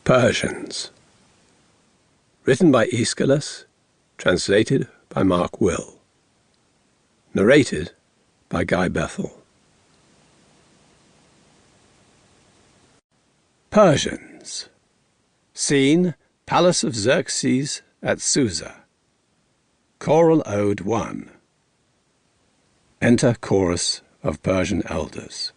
Persians. Written by Aeschylus, translated by Mark Will. Narrated by Guy Bethel. Persians. Scene, Palace of Xerxes at Susa. Choral Ode 1. Enter chorus of Persian elders.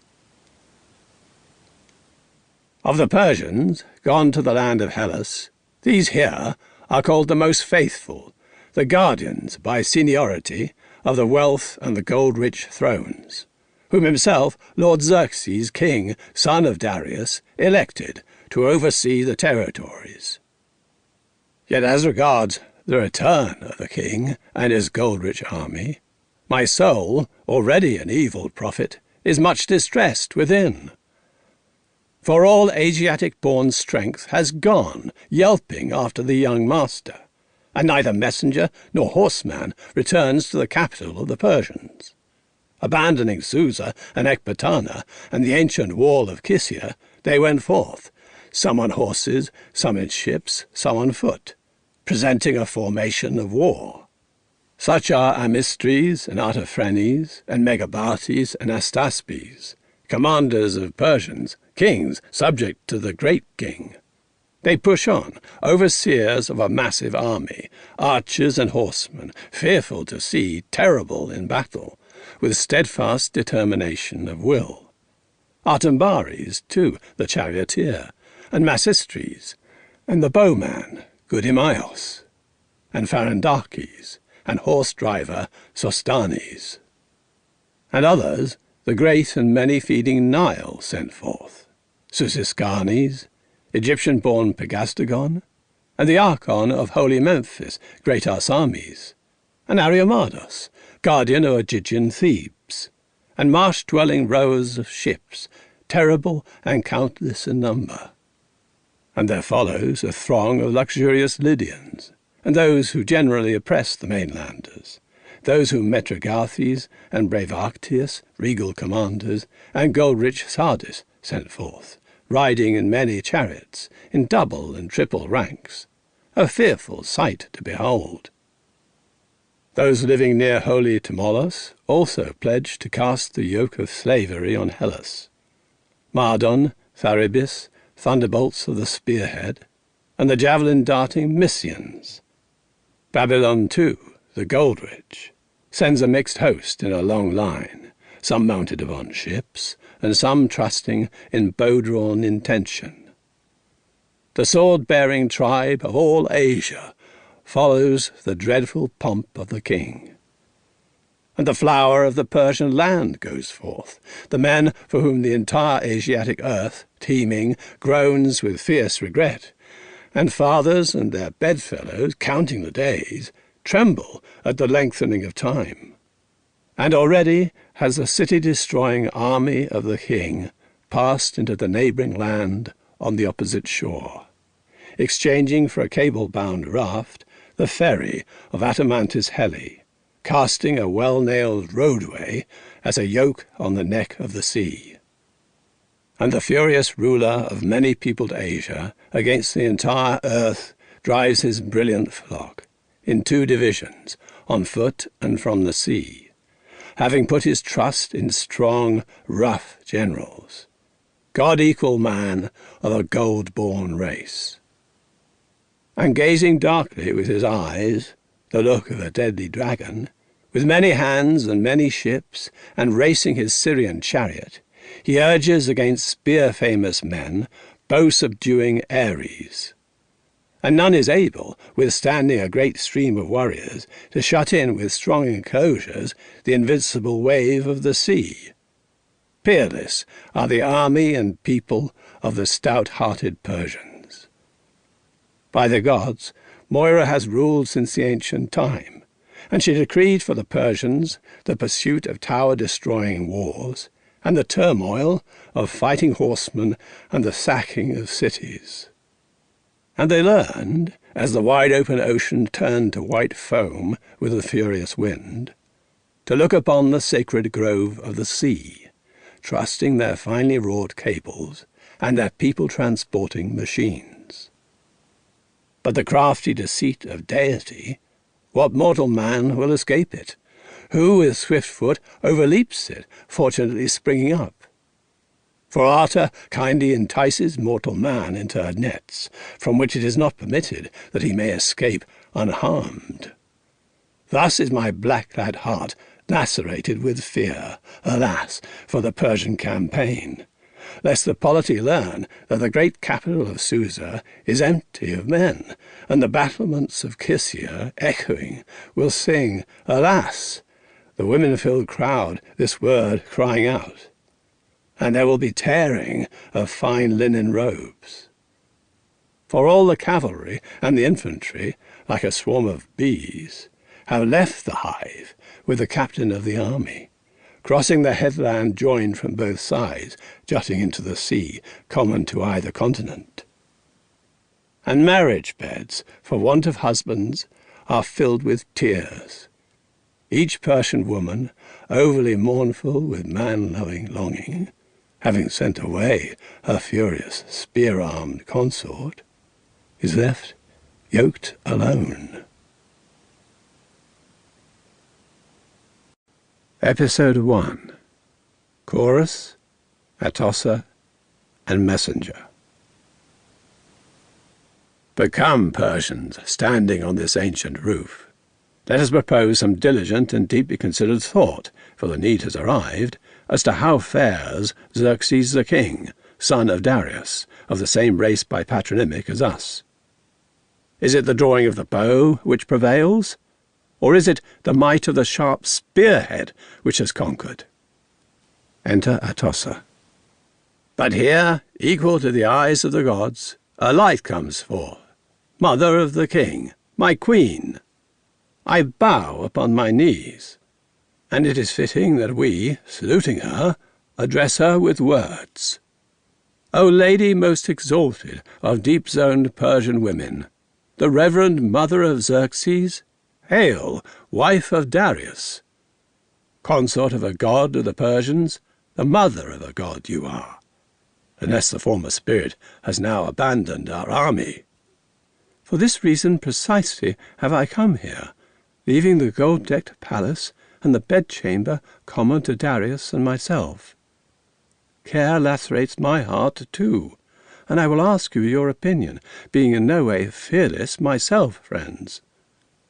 Of the Persians, gone to the land of Hellas, these here are called the most faithful, the guardians by seniority of the wealth and the gold-rich thrones, whom himself Lord Xerxes, king, son of Darius, elected to oversee the territories. Yet as regards the return of the king and his gold-rich army, my soul, already an evil prophet, is much distressed within. For all Asiatic-born strength has gone, yelping after the young master, and neither messenger nor horseman returns to the capital of the Persians. Abandoning Susa and Ecbatana and the ancient wall of Kisia, they went forth, some on horses, some in ships, some on foot, presenting a formation of war. Such are Amistris and Artaphernes and Megabartes and Astaspes, commanders of Persians, kings subject to the great king. They push on, overseers of a massive army, archers and horsemen, fearful to see, terrible in battle, with steadfast determination of will. Artambares, too, the charioteer, and Massistres, and the bowman, good Imaios, and Pharandakes, and horse-driver Sostanes, and others, the great and many-feeding Nile sent forth, Susiscanes, Egyptian-born Pegastagon, and the Archon of holy Memphis, great Arsames, and Ariamados, guardian of Ogygian Thebes, and marsh-dwelling rowers of ships, terrible and countless in number. And there follows a throng of luxurious Lydians, and those who generally oppress the mainlanders, those whom Metrigathes and brave Arctius, regal commanders, and gold-rich Sardis sent forth, riding in many chariots, in double and triple ranks, a fearful sight to behold. Those living near holy Tmolus also pledged to cast the yoke of slavery on Hellas. Mardon, Tharibis, thunderbolts of the spearhead, and the javelin-darting Mysians. Babylon, too, the gold-rich, sends a mixed host in a long line, some mounted upon ships, and some trusting in bow-drawn intention. The sword-bearing tribe of all Asia follows the dreadful pomp of the king. And the flower of the Persian land goes forth, the men for whom the entire Asiatic earth, teeming, groans with fierce regret, and fathers and their bedfellows, counting the days, tremble at the lengthening of time. And already has the city-destroying army of the king passed into the neighbouring land on the opposite shore, exchanging for a cable-bound raft the ferry of Atamantis Heli, casting a well-nailed roadway as a yoke on the neck of the sea. And the furious ruler of many-peopled Asia against the entire earth drives his brilliant flock, in two divisions, on foot and from the sea, having put his trust in strong, rough generals, God-equal man of a gold-born race. And gazing darkly with his eyes, the look of a deadly dragon, with many hands and many ships, and racing his Syrian chariot, he urges against spear-famous men, bow-subduing Ares. And none is able, withstanding a great stream of warriors, to shut in with strong enclosures the invincible wave of the sea. Peerless are the army and people of the stout-hearted Persians. By the gods, Moira has ruled since the ancient time, and she decreed for the Persians the pursuit of tower-destroying wars, and the turmoil of fighting horsemen and the sacking of cities. And they learned, as the wide-open ocean turned to white foam with the furious wind, to look upon the sacred grove of the sea, trusting their finely wrought cables and their people-transporting machines. But the crafty deceit of deity, what mortal man will escape it? Who with swift foot overleaps it, fortunately springing up? For Arta kindly entices mortal man into her nets, from which it is not permitted that he may escape unharmed. Thus is my black-clad heart lacerated with fear, alas, for the Persian campaign, lest the polity learn that the great capital of Susa is empty of men, and the battlements of Kisia, echoing, will sing, alas, the women-filled crowd this word crying out. And there will be tearing of fine linen robes. For all the cavalry and the infantry, like a swarm of bees, have left the hive with the captain of the army, crossing the headland joined from both sides, jutting into the sea, common to either continent. And marriage beds, for want of husbands, are filled with tears. Each Persian woman, overly mournful with man-loving longing, having sent away her furious spear-armed consort, is left yoked alone. Episode 1. Chorus, Atossa, and Messenger. But come, Persians, standing on this ancient roof, let us propose some diligent and deeply considered thought, for the need has arrived, as to how fares Xerxes the king, son of Darius, of the same race by patronymic as us. Is it the drawing of the bow which prevails? Or is it the might of the sharp spearhead which has conquered? Enter Atossa. But here, equal to the eyes of the gods, a light comes forth. Mother of the king, my queen, I bow upon my knees, and it is fitting that we, saluting her, address her with words. O lady most exalted of deep-zoned Persian women, the reverend mother of Xerxes, hail, wife of Darius. Consort of a god of the Persians, the mother of a god you are, unless the former spirit has now abandoned our army. For this reason precisely have I come here, leaving the gold-decked palace and the bedchamber common to Darius and myself. Care lacerates my heart too, and I will ask you your opinion, being in no way fearless myself, friends,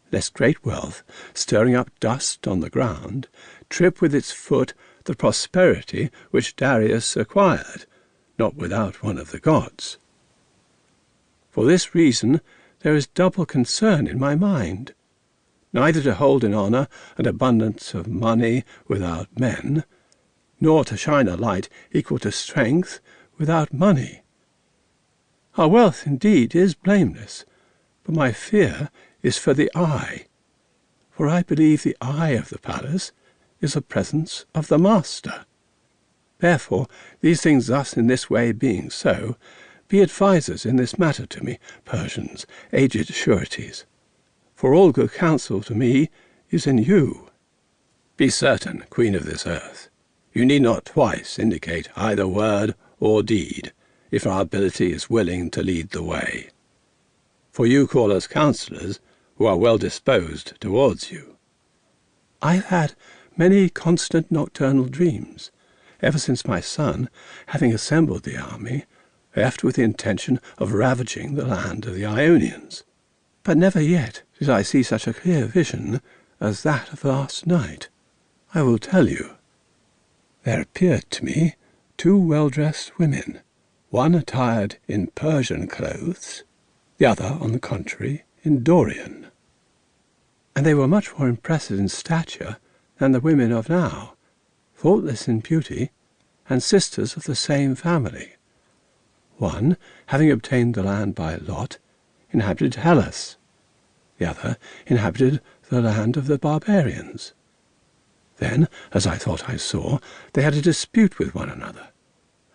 lest great wealth, stirring up dust on the ground, trip with its foot the prosperity which Darius acquired, not without one of the gods. For this reason there is double concern in my mind, neither to hold in honour an abundance of money without men, nor to shine a light equal to strength without money. Our wealth indeed is blameless, but my fear is for the eye, for I believe the eye of the palace is the presence of the master. Therefore, these things thus in this way being so, be advisers in this matter to me, Persians, aged sureties, for all good counsel to me is in you. Be certain, queen of this earth, you need not twice indicate either word or deed, if our ability is willing to lead the way. For you call us counsellors, who are well disposed towards you. I have had many constant nocturnal dreams, ever since my son, having assembled the army, left with the intention of ravaging the land of the Ionians. But never yet did I see such a clear vision as that of last night. I will tell you. There appeared to me 2 well-dressed women, one attired in Persian clothes, the other, on the contrary, in Dorian. And they were much more impressive in stature than the women of now, faultless in beauty, and sisters of the same family. One, having obtained the land by lot, inhabited Hellas. The other inhabited the land of the barbarians. Then, as I thought I saw, they had a dispute with one another,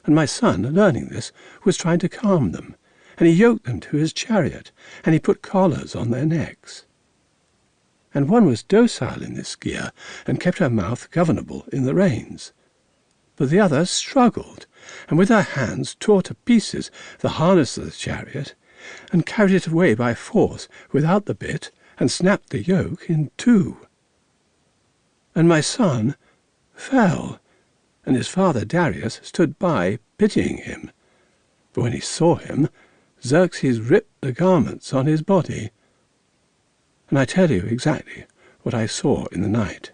and my son, learning this, was trying to calm them, and he yoked them to his chariot, and he put collars on their necks. And one was docile in this gear, and kept her mouth governable in the reins. But the other struggled, and with her hands tore to pieces the harness of the chariot, and carried it away by force without the bit, and snapped the yoke in two. And my son fell, and his father Darius stood by, pitying him. But when he saw him, Xerxes ripped the garments on his body. And I tell you exactly what I saw in the night.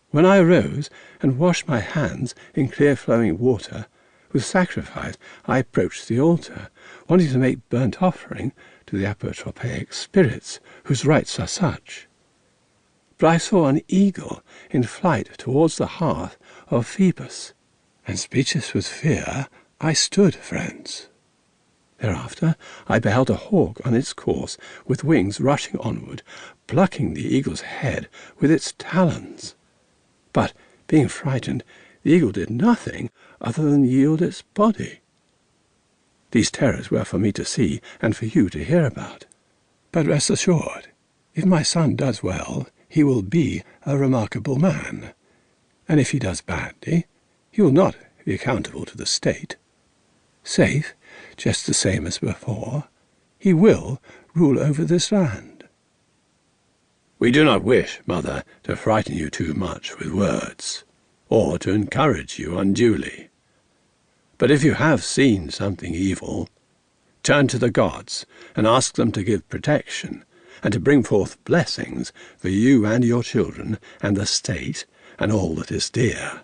When I arose and washed my hands in clear-flowing water, with sacrifice I approached the altar, wanting to make burnt offering to the apotropaic spirits, whose rites are such. But I saw an eagle in flight towards the hearth of Phoebus, and speechless with fear I stood, friends. Thereafter I beheld a hawk on its course, with wings rushing onward, plucking the eagle's head with its talons. But, being frightened, the eagle did nothing other than yield its body. These terrors were for me to see and for you to hear about. But rest assured, if my son does well, he will be a remarkable man. And if he does badly, he will not be accountable to the state. Safe, just the same as before, he will rule over this land. We do not wish, Mother, to frighten you too much with words, or to encourage you unduly. But if you have seen something evil, turn to the gods and ask them to give protection, and to bring forth blessings for you and your children, and the state, and all that is dear.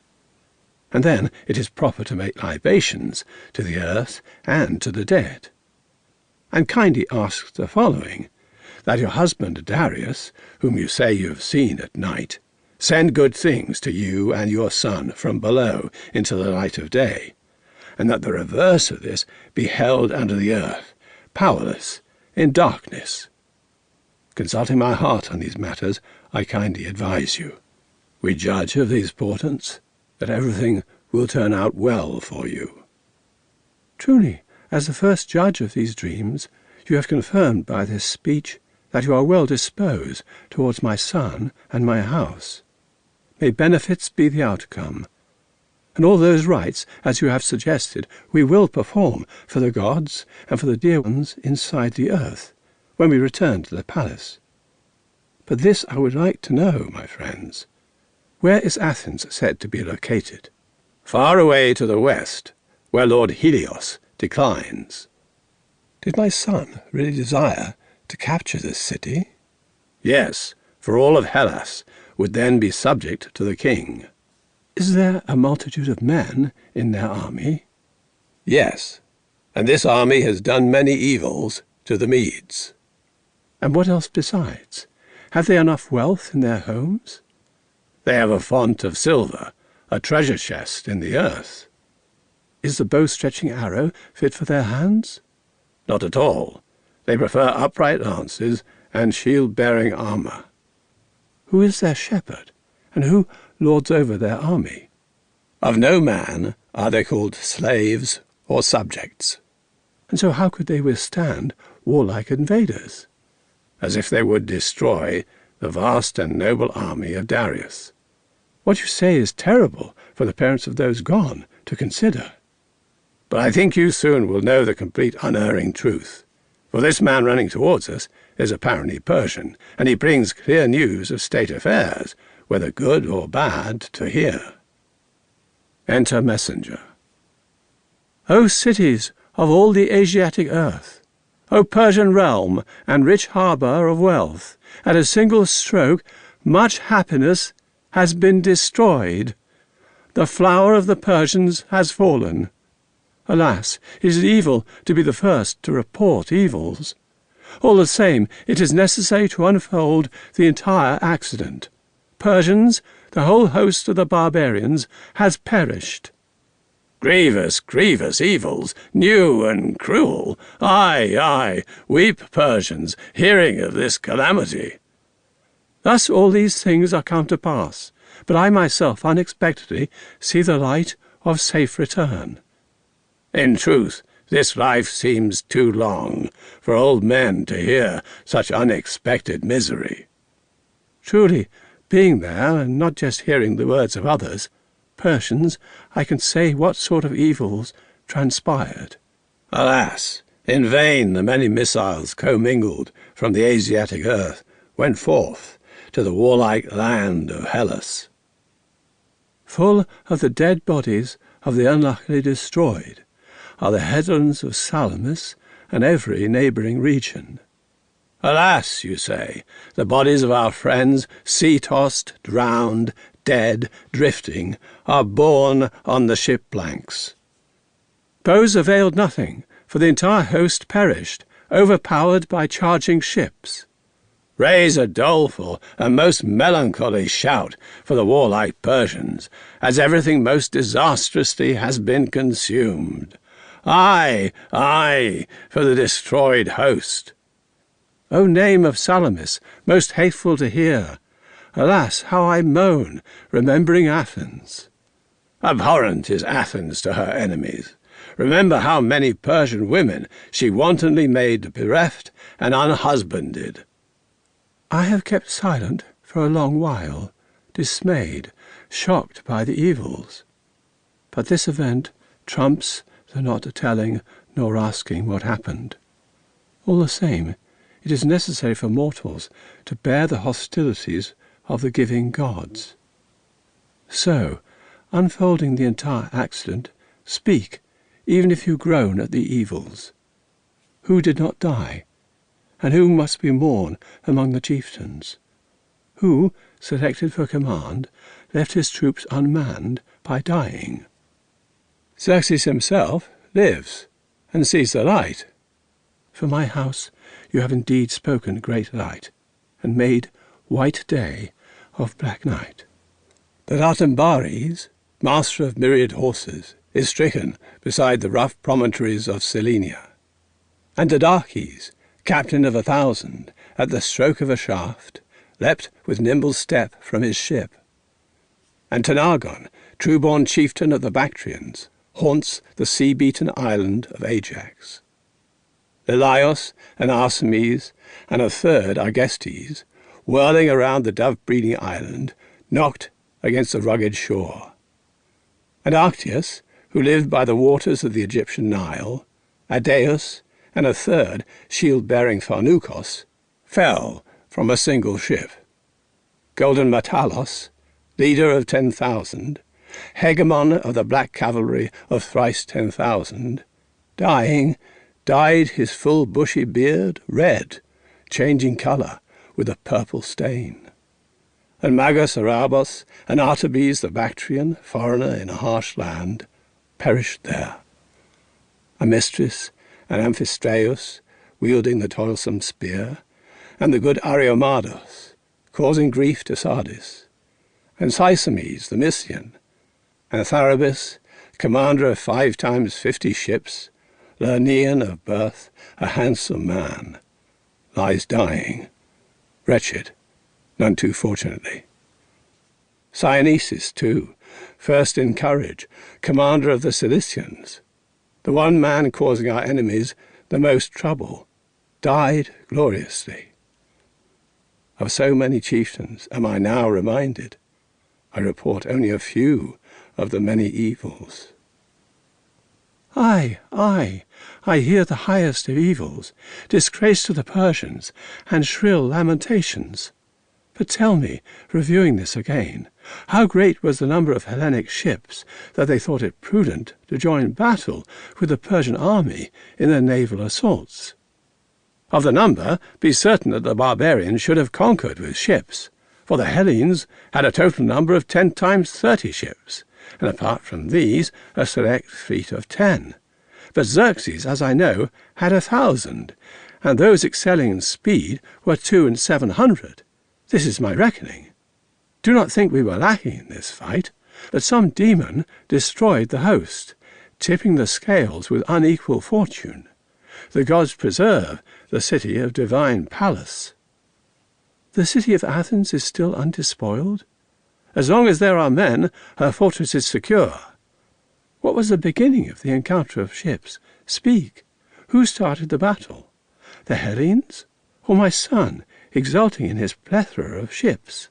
And then it is proper to make libations to the earth and to the dead. And kindly ask the following, that your husband Darius, whom you say you have seen at night, send good things to you and your son from below into the light of day, and that the reverse of this be held under the earth, powerless, in darkness. Consulting my heart on these matters, I kindly advise you. We judge of these portents that everything will turn out well for you. Truly, as the first judge of these dreams, you have confirmed by this speech that you are well disposed towards my son and my house. May benefits be the outcome. And all those rites, as you have suggested, we will perform for the gods and for the dear ones inside the earth, when we return to the palace. But this I would like to know, my friends. Where is Athens said to be located? Far away to the west, where Lord Helios declines. Did my son really desire to capture this city? Yes, for all of Hellas would then be subject to the king. Is there a multitude of men in their army? Yes, and this army has done many evils to the Medes. And what else besides? Have they enough wealth in their homes? They have a font of silver, a treasure chest in the earth. Is the bow-stretching arrow fit for their hands? Not at all. They prefer upright lances and shield-bearing armour. Who is their shepherd, and who lords over their army? Of no man are they called slaves or subjects. And so how could they withstand warlike invaders? As if they would destroy the vast and noble army of Darius. What you say is terrible for the parents of those gone to consider. But I think you soon will know the complete unerring truth. For this man running towards us is apparently Persian, and he brings clear news of state affairs, whether good or bad, to hear. Enter messenger. O cities of all the Asiatic earth, O Persian realm and rich harbour of wealth, at a single stroke much happiness has been destroyed. The flower of the Persians has fallen. Alas, it is evil to be the first to report evils. All the same, it is necessary to unfold the entire accident. Persians, the whole host of the barbarians, has perished. Grievous, grievous evils, new and cruel. Aye, aye, weep, Persians, hearing of this calamity. Thus all these things are come to pass, but I myself unexpectedly see the light of safe return. In truth, this life seems too long for old men to hear such unexpected misery. Truly, being there, and not just hearing the words of others, Persians, I can say what sort of evils transpired. Alas, In vain the many missiles commingled from the Asiatic earth went forth to the warlike land of Hellas. Full of the dead bodies of the unluckily destroyed are the headlands of Salamis and every neighbouring region. Alas, you say, the bodies of our friends, sea-tossed, drowned, dead, drifting, are borne on the ship planks. Bows availed nothing, for the entire host perished, overpowered by charging ships. Raise a doleful and most melancholy shout for the warlike Persians, as everything most disastrously has been consumed. Aye, aye, for the destroyed host. O name of Salamis, most hateful to hear! Alas, how I moan, remembering Athens. Abhorrent is Athens to her enemies. Remember how many Persian women she wantonly made bereft and unhusbanded. I have kept silent for a long while, dismayed, shocked by the evils. But this event trumps the not telling nor asking what happened. All the same, it is necessary for mortals to bear the hostilities of the giving gods. So, unfolding the entire accident, speak, even if you groan at the evils. Who did not die? And who must be mourned among the chieftains? Who, selected for command, left his troops unmanned by dying? Xerxes himself lives, and sees the light. For my house you have indeed spoken great light, and made white day of black night. That Artambares, master of myriad horses, is stricken beside the rough promontories of Cyllenia. And Didaches, captain of 1,000, at the stroke of a shaft, leapt with nimble step from his ship. And Tanagon, true-born chieftain of the Bactrians, haunts the sea-beaten island of Ajax. Lelios and Arsames, and a third, Argestes, whirling around the dove-breeding island, knocked against the rugged shore. And Arctius, who lived by the waters of the Egyptian Nile, Adeus, and a third, shield-bearing Pharnukos, fell from a single ship. Golden Matalos, leader of 10,000, hegemon of the black cavalry of thrice 10,000, dying, dyed his full bushy beard red, changing colour with a purple stain. And Magus Arabos and Artabes the Bactrian, foreigner in a harsh land, perished there. A mistress and Amphistraeus, wielding the toilsome spear, and the good Ariomados, causing grief to Sardis, and Sisames the Mysian, and Tharabis, commander of 5 times 50 ships, Lernaean of birth, a handsome man, lies dying, wretched, none too fortunately. Cynesis, too, first in courage, commander of the Cilicians, the one man causing our enemies the most trouble, died gloriously. Of so many chieftains am I now reminded. I report only a few of the many evils. Aye, aye, I hear the highest of evils, disgrace to the Persians, and shrill lamentations. But tell me, reviewing this again, how great was the number of Hellenic ships that they thought it prudent to join battle with the Persian army in their naval assaults? Of the number, be certain that the barbarians should have conquered with ships, for the Hellenes had a total number of 10 times 30 ships, and apart from these, a select fleet of 10. But Xerxes, as I know, had 1,000, and those excelling in speed were 200 and 700. This is my reckoning. Do not think we were lacking in this fight, but some demon destroyed the host, tipping the scales with unequal fortune. The gods preserve the city of divine Pallas. The city of Athens is still undespoiled? As long as there are men, her fortress is secure. What was the beginning of the encounter of ships? Speak. Who started the battle? The Hellenes? Or my son, exulting in his plethora of ships?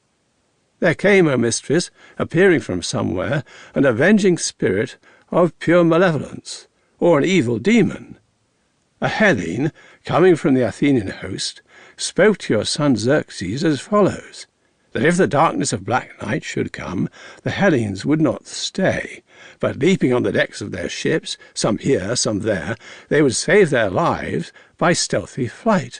There came, O mistress, appearing from somewhere, an avenging spirit of pure malevolence, or an evil demon. a Hellene, coming from the Athenian host, spoke to your son Xerxes as follows, that if the darkness of black night should come, the Hellenes would not stay, but leaping on the decks of their ships, some here, some there, they would save their lives by stealthy flight.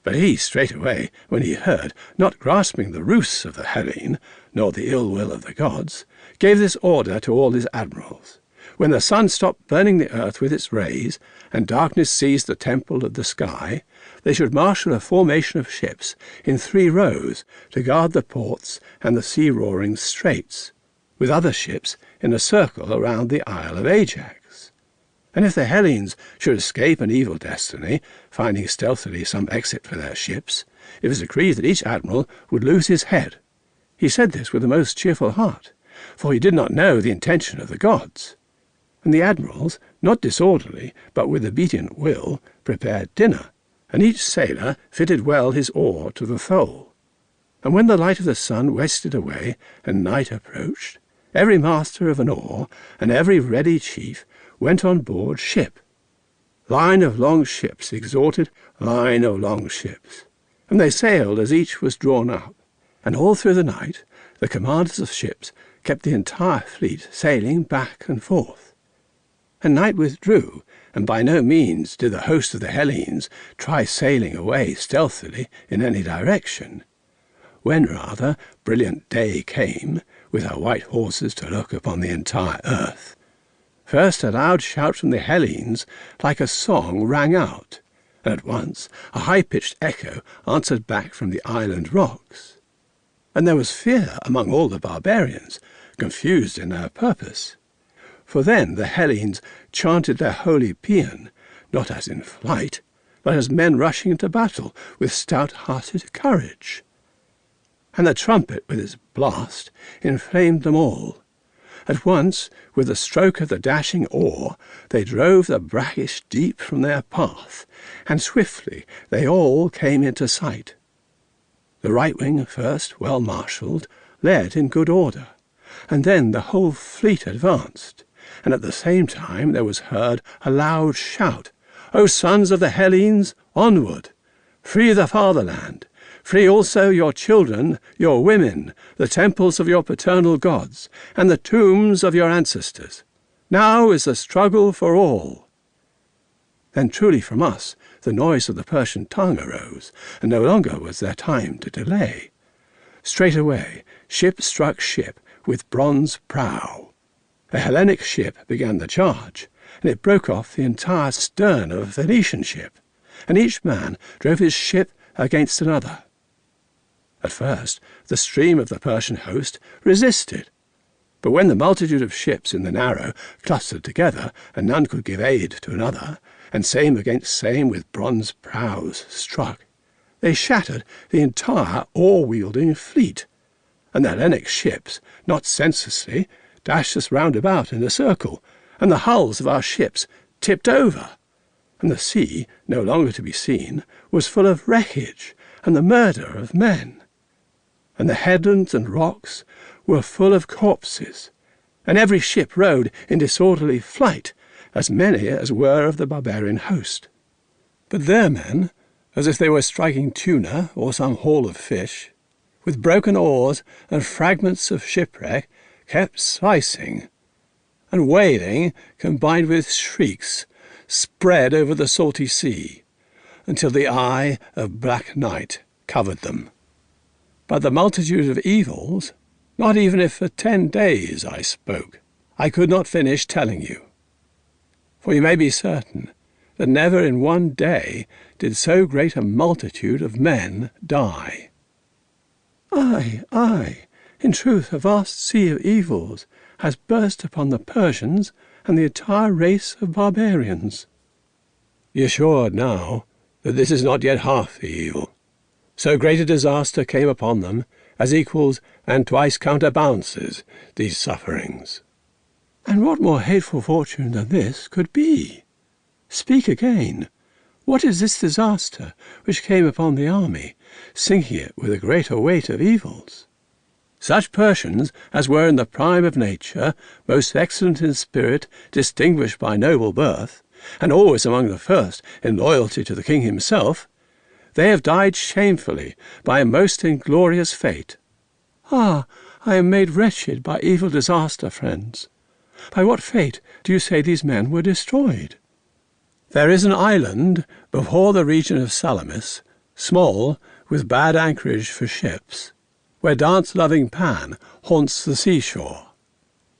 But he straightway, when he heard, not grasping the ruse of the Hellene, nor the ill will of the gods, gave this order to all his admirals. When the sun stopped burning the earth with its rays, and darkness seized the temple of the sky, they should marshal a formation of ships in 3 rows to guard the ports and the sea-roaring straits, with other ships in a circle around the Isle of Ajax. And if the Hellenes should escape an evil destiny, finding stealthily some exit for their ships, it was agreed that each admiral would lose his head. He said this with a most cheerful heart, for he did not know the intention of the gods. And the admirals, not disorderly, but with obedient will, prepared dinner, and each sailor fitted well his oar to the thole. And when the light of the sun wasted away, and night approached, every master of an oar, and every ready chief, went on board ship. Line of long ships exhorted line of long ships, and they sailed as each was drawn up, and all through the night the commanders of ships kept the entire fleet sailing back and forth. And night withdrew, and by no means did the host of the Hellenes try sailing away stealthily in any direction. When rather brilliant day came, with her white horses to look upon the entire earth, first a loud shout from the Hellenes like a song rang out, and at once a high-pitched echo answered back from the island rocks. And there was fear among all the barbarians, confused in their purpose. For then the Hellenes chanted their holy paean, not as in flight, but as men rushing into battle with stout-hearted courage. And the trumpet with its blast inflamed them all. At once, with the stroke of the dashing oar, they drove the brackish deep from their path, and swiftly they all came into sight. The right wing first, well marshalled, led in good order, and then the whole fleet advanced, and at the same time there was heard a loud shout, O sons of the Hellenes, onward! Free the fatherland! Free also your children, your women, the temples of your paternal gods, and the tombs of your ancestors. Now is the struggle for all. Then truly from us the noise of the Persian tongue arose, and no longer was there time to delay. Straightway ship struck ship with bronze prow. A Hellenic ship began the charge, and it broke off the entire stern of a Phoenician ship, and each man drove his ship against another. At first the stream of the Persian host resisted, but when the multitude of ships in the narrow clustered together, and none could give aid to another, and same against same with bronze prows struck, they shattered the entire oar-wielding fleet, and the Hellenic ships, not senselessly, dashed us round about in a circle, and the hulls of our ships tipped over, and the sea, no longer to be seen, was full of wreckage and the murder of men. And the headlands and rocks were full of corpses, and every ship rode in disorderly flight, as many as were of the barbarian host. But their men, as if they were striking tuna or some haul of fish, with broken oars and fragments of shipwreck, kept slicing, and wailing combined with shrieks spread over the salty sea, until the eye of black night covered them. But the multitude of evils, not even if for 10 days I spoke, I could not finish telling you. For you may be certain that never in one day did so great a multitude of men die. Aye, aye, in truth a vast sea of evils has burst upon the Persians and the entire race of barbarians. Be assured now that this is not yet half the evil. So great a disaster came upon them as equals and twice counterbalances these sufferings. And what more hateful fortune than this could be? Speak again. What is this disaster which came upon the army, sinking it with a greater weight of evils? Such Persians as were in the prime of nature, most excellent in spirit, distinguished by noble birth, and always among the first in loyalty to the king himself, they have died shamefully by a most inglorious fate. Ah, I am made wretched by evil disaster, friends. By what fate do you say these men were destroyed? There is an island before the region of Salamis, small, with bad anchorage for ships, where dance-loving Pan haunts the seashore.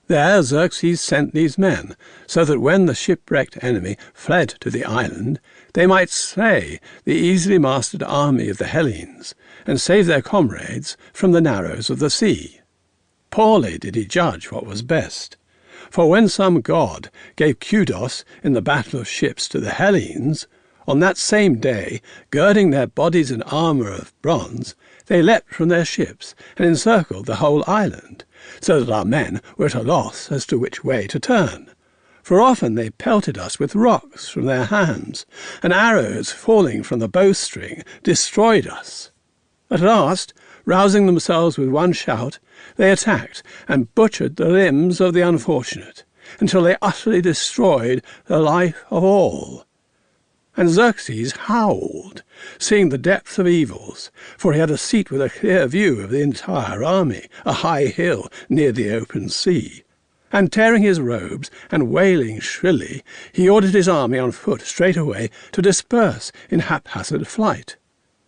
There Xerxes sent these men, so that when the shipwrecked enemy fled to the island, they might slay the easily mastered army of the Hellenes, and save their comrades from the narrows of the sea. Poorly did he judge what was best. For when some god gave kudos in the battle of ships to the Hellenes, on that same day, girding their bodies in armour of bronze, they leapt from their ships and encircled the whole island, so that our men were at a loss as to which way to turn. For often they pelted us with rocks from their hands, and arrows falling from the bowstring destroyed us. At last, rousing themselves with one shout, they attacked and butchered the limbs of the unfortunate, until they utterly destroyed the life of all. And Xerxes howled, seeing the depth of evils, for he had a seat with a clear view of the entire army, a high hill near the open sea. And tearing his robes and wailing shrilly, he ordered his army on foot straightway to disperse in haphazard flight.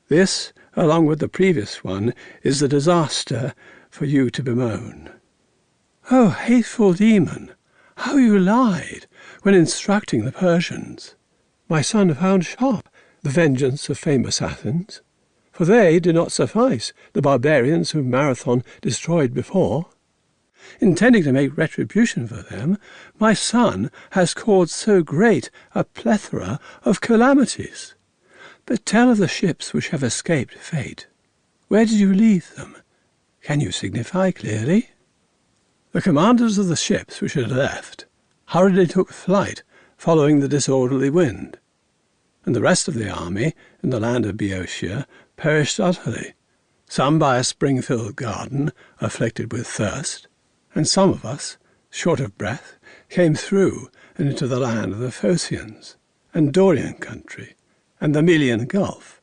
This, along with the previous one, is the disaster for you to bemoan. Oh, hateful demon, how you lied when instructing the Persians! My son found sharp the vengeance of famous Athens, for they did not suffice the barbarians whom Marathon destroyed before. Intending to make retribution for them, my son has caused so great a plethora of calamities. But tell of the ships which have escaped fate. Where did you leave them? Can you signify clearly? The commanders of the ships which had left hurriedly took flight, following the disorderly wind, and the rest of the army in the land of Boeotia perished utterly, some by a spring-filled garden afflicted with thirst, and some of us, short of breath, came through and into the land of the Phocians, and Dorian country, and the Melian Gulf,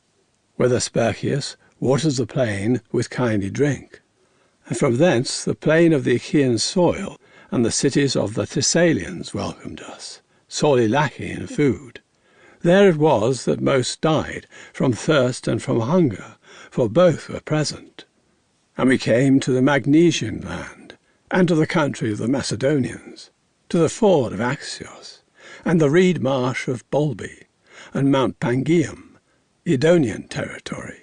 where the Spercheius waters the plain with kindly drink, and from thence the plain of the Achaean soil and the cities of the Thessalians welcomed us, sorely lacking in food. There it was that most died, from thirst and from hunger, for both were present. And we came to the Magnesian land, and to the country of the Macedonians, to the ford of Aeschylus, and the reed marsh of Bolbi, and Mount Pangaeum, Edonian territory.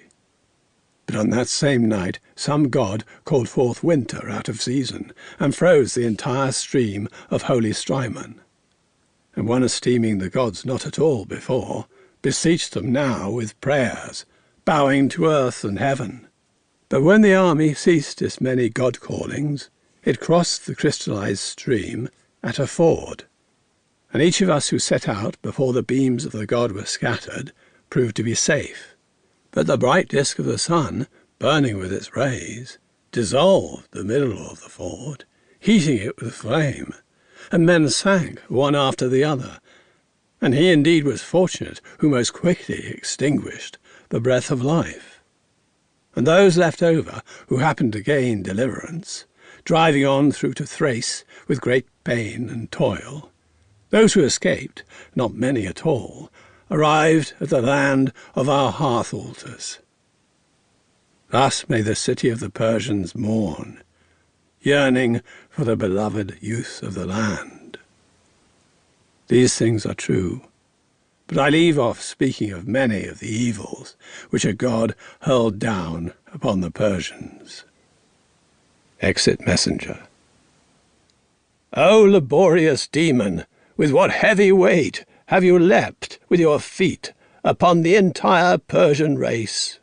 But on that same night some god called forth winter out of season, and froze the entire stream of holy Strymon. And one esteeming the gods not at all before, beseeched them now with prayers, bowing to earth and heaven. But when the army ceased its many god-callings, it crossed the crystallized stream at a ford, and each of us who set out before the beams of the god were scattered proved to be safe. But the bright disk of the sun, burning with its rays, dissolved the middle of the ford, heating it with flame, and men sank one after the other, and he indeed was fortunate who most quickly extinguished the breath of life. And those left over who happened to gain deliverance, driving on through to Thrace with great pain and toil, those who escaped, not many at all, arrived at the land of our hearth-altars. Thus may the city of the Persians mourn, yearning for the beloved youth of the land. These things are true, but I leave off speaking of many of the evils which a god hurled down upon the Persians. Exit Messenger. O laborious demon, with what heavy weight have you leapt with your feet upon the entire Persian race?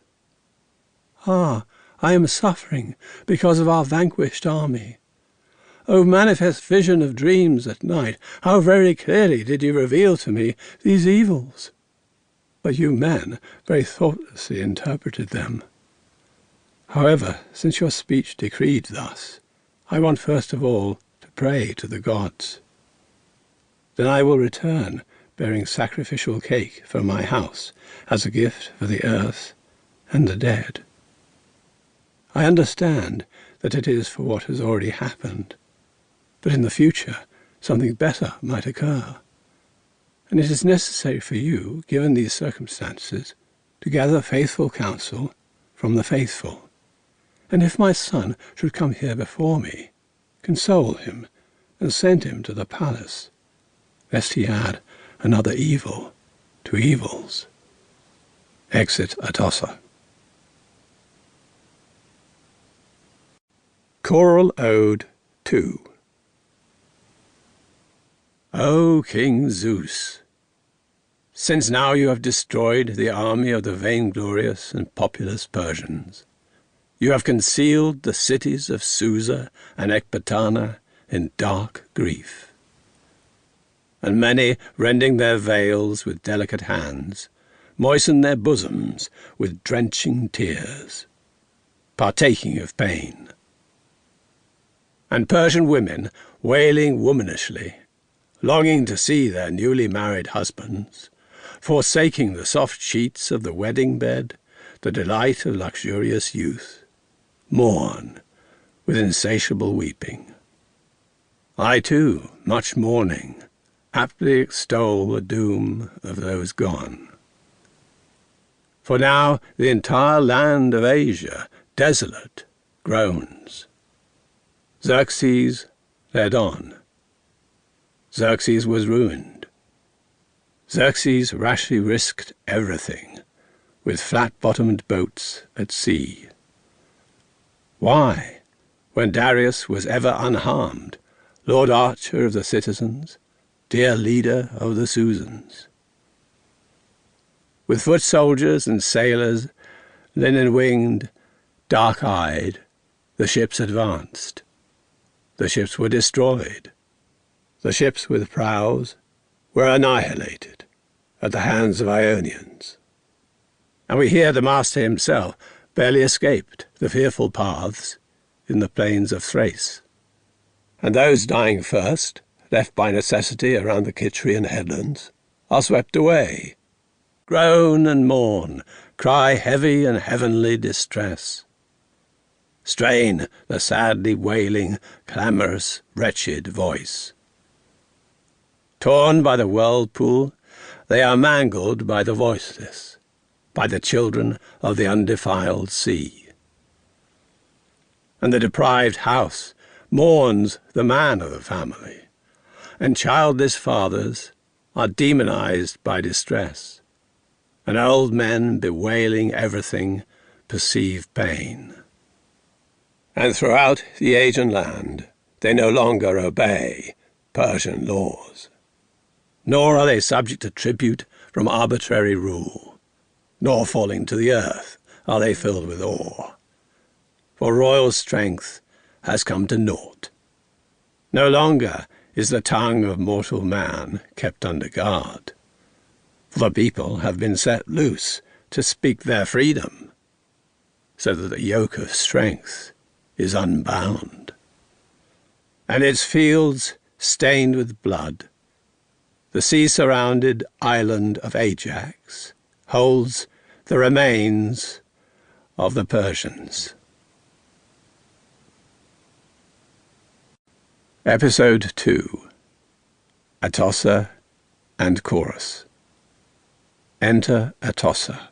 Ah, I am suffering because of our vanquished army. O manifest vision of dreams at night, how very clearly did you reveal to me these evils! But you men very thoughtlessly interpreted them. However, since your speech decreed thus, I want first of all to pray to the gods. Then I will return bearing sacrificial cake for my house as a gift for the earth and the dead. I understand that it is for what has already happened, but in the future something better might occur, and it is necessary for you, given these circumstances, to gather faithful counsel from the faithful. And if my son should come here before me, console him and send him to the palace, lest he add another evil to evils. Exit Atossa. Choral Ode 2. O King Zeus, since now you have destroyed the army of the vainglorious and populous Persians, you have concealed the cities of Susa and Ecbatana in dark grief. And many, rending their veils with delicate hands, moisten their bosoms with drenching tears, partaking of pain. And Persian women, wailing womanishly, longing to see their newly married husbands, forsaking the soft sheets of the wedding bed, the delight of luxurious youth, mourn with insatiable weeping. I too, much mourning, aptly extol the doom of those gone. For now the entire land of Asia, desolate, groans. Xerxes led on. Xerxes was ruined. Xerxes rashly risked everything, with flat-bottomed boats at sea. Why, when Darius was ever unharmed, Lord Archer of the citizens, dear leader of the Susans? With foot soldiers and sailors, linen-winged, dark-eyed, the ships advanced. The ships were destroyed. The ships with prows were annihilated at the hands of Ionians. And we hear the master himself barely escaped the fearful paths in the plains of Thrace. And those dying first, left by necessity around the Cyprian headlands, are swept away. Groan and mourn, cry heavy and heavenly distress. Strain the sadly wailing, clamorous, wretched voice. Torn by the whirlpool, they are mangled by the voiceless, by the children of the undefiled sea. And the deprived house mourns the man of the family, and childless fathers are demonized by distress, and old men bewailing everything perceive pain. And throughout the Aegean land they no longer obey Persian laws, nor are they subject to tribute from arbitrary rule, nor falling to the earth are they filled with awe. For royal strength has come to naught. No longer is the tongue of mortal man kept under guard, for the people have been set loose to speak their freedom, so that the yoke of strength is unbound. And its fields stained with blood, the sea-surrounded island of Ajax holds the remains of the Persians. Episode 2. Atossa and Chorus. Enter Atossa.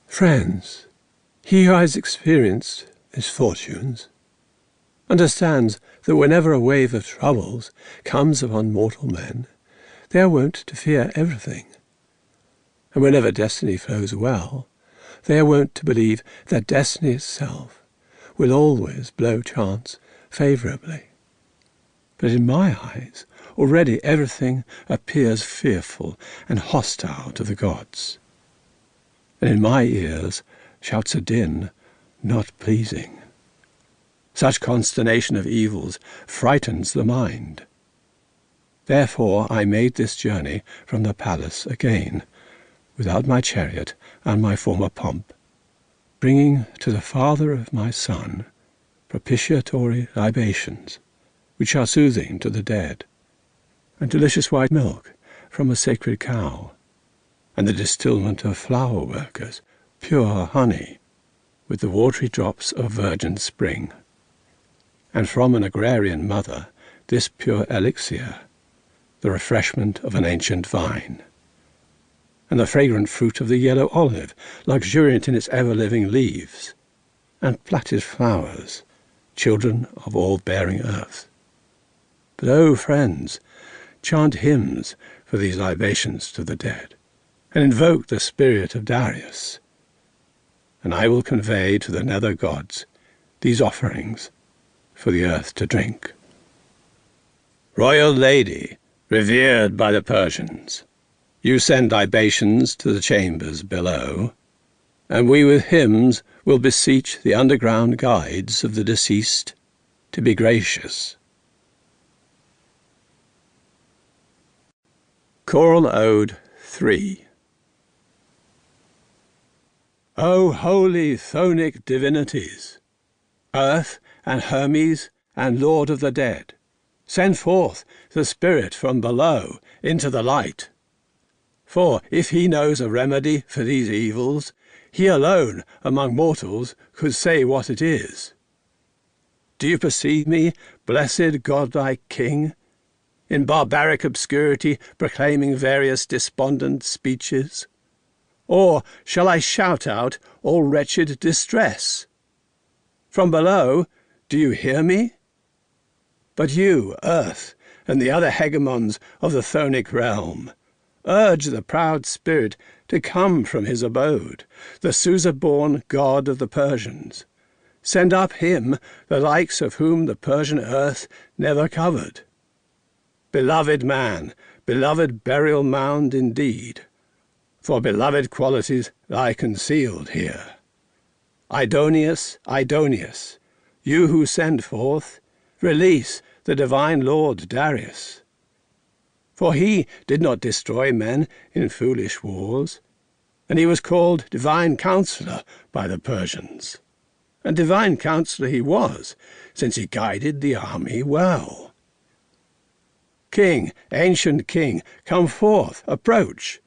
Friends, he who has experienced misfortunes understands that whenever a wave of troubles comes upon mortal men, they are wont to fear everything. And whenever destiny flows well, they are wont to believe that destiny itself will always blow chance favourably. But in my eyes, already everything appears fearful and hostile to the gods. And in my ears shouts a din not pleasing. Such consternation of evils frightens the mind. Therefore I made this journey from the palace again, without my chariot and my former pomp, bringing to the father of my son propitiatory libations, which are soothing to the dead, and delicious white milk from a sacred cow, and the distilment of flower workers, pure honey, with the watery drops of virgin spring, and from an agrarian mother this pure elixir, the refreshment of an ancient vine, and the fragrant fruit of the yellow olive, luxuriant in its ever-living leaves, and plaited flowers, children of all bearing earth. But, O friends, chant hymns for these libations to the dead, and invoke the spirit of Darius, and I will convey to the nether gods these offerings for the earth to drink. Royal lady, revered by the Persians, you send libations to the chambers below, and we with hymns will beseech the underground guides of the deceased to be gracious. Choral Ode 3. O holy Chthonic divinities, Earth and Hermes and Lord of the dead, send forth the spirit from below into the light. For if he knows a remedy for these evils, he alone among mortals could say what it is. Do you perceive me, blessed godlike king, in barbaric obscurity proclaiming various despondent speeches? Or shall I shout out all wretched distress? From below, do you hear me? But you, earth, and the other hegemons of the Chthonic realm, urge the proud spirit to come from his abode, the Susa-born god of the Persians. Send up him, the likes of whom the Persian earth never covered. Beloved man, beloved burial mound indeed, for beloved qualities lie concealed here. Idonius, Idonius, you who send forth, release the divine Lord Darius. For he did not destroy men in foolish wars, and he was called divine counselor by the Persians. And divine counselor he was, since he guided the army well. King, ancient king, come forth, approach.